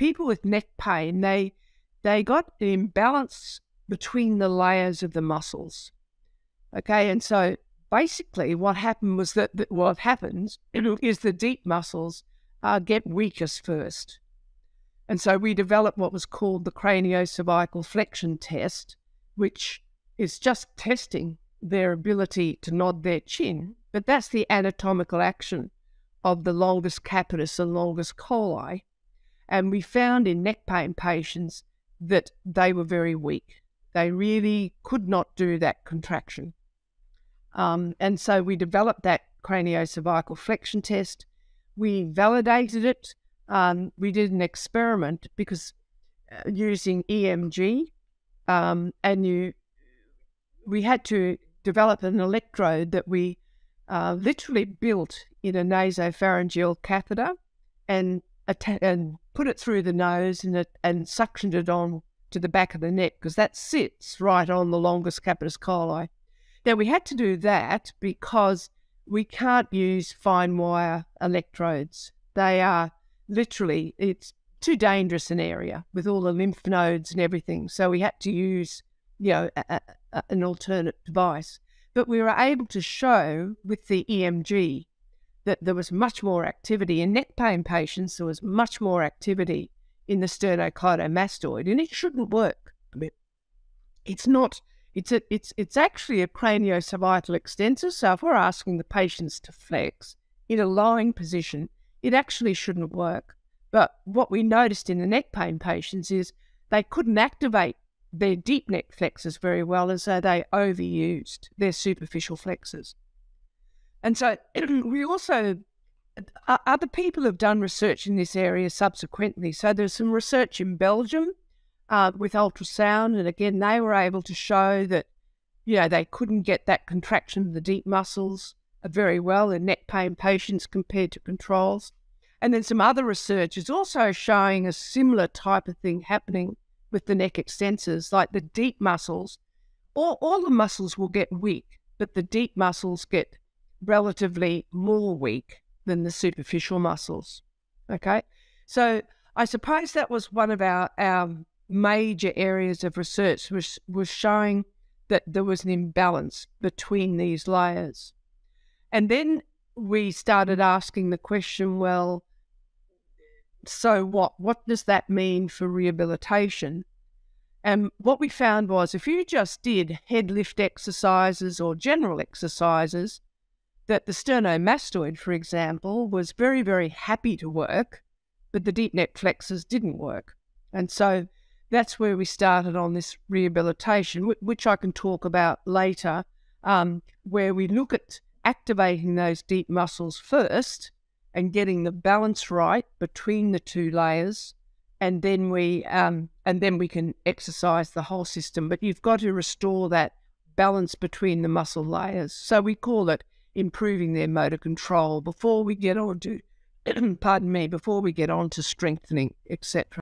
people with neck pain, they got an imbalance between the layers of the muscles. Okay, and so basically what happened was that what happens is the deep muscles get weakest first. And so we developed what was called the craniocervical flexion test, which is just testing their ability to nod their chin, but that's the anatomical action of the longus capitis and longus 𝐏𝐬. And we found in neck pain patients that they were very weak. They really could not do that contraction. And so we developed that craniocervical flexion test. We validated it. We did an experiment because using EMG, we had to develop an electrode that we literally built in a nasopharyngeal catheter and put it through the nose and suctioned it on to the back of the neck, because that sits right on the longus capitis 𝐏𝐬. Now, we had to do that because we can't use fine wire electrodes. They are literally, it's too dangerous an area with all the lymph nodes and everything. So we had to use, an alternate device. But we were able to show with the EMG that there was much more activity in neck pain patients. There was much more activity in the sternocleidomastoid, and it shouldn't work. It's not. It's actually a craniocervical extensor. So if we're asking the patients to flex in a lying position, it actually shouldn't work. But what we noticed in the neck pain patients is they couldn't activate their deep neck flexors very well, and so they overused their superficial flexors. And so we also, other people have done research in this area subsequently. So there's some research in Belgium with ultrasound, and again, they were able to show that, they couldn't get that contraction of the deep muscles very well in neck pain patients compared to controls. And then some other research is also showing a similar type of thing happening with the neck extensors, like the deep muscles. All the muscles will get weak, but the deep muscles get relatively more weak than the superficial muscles. Okay, so I suppose that was one of our major areas of research, was showing that there was an imbalance between these layers. And then we started asking the question, well, so what does that mean for rehabilitation? And what we found was, if you just did head lift exercises or general exercises, that the sternomastoid, for example, was very, very happy to work, but the deep neck flexors didn't work. And so that's where we started on this rehabilitation, which I can talk about later, where we look at activating those deep muscles first and getting the balance right between the two layers, and then we can exercise the whole system. But you've got to restore that balance between the muscle layers. So we call it improving their motor control before we get on to, before we get on to strengthening, etc.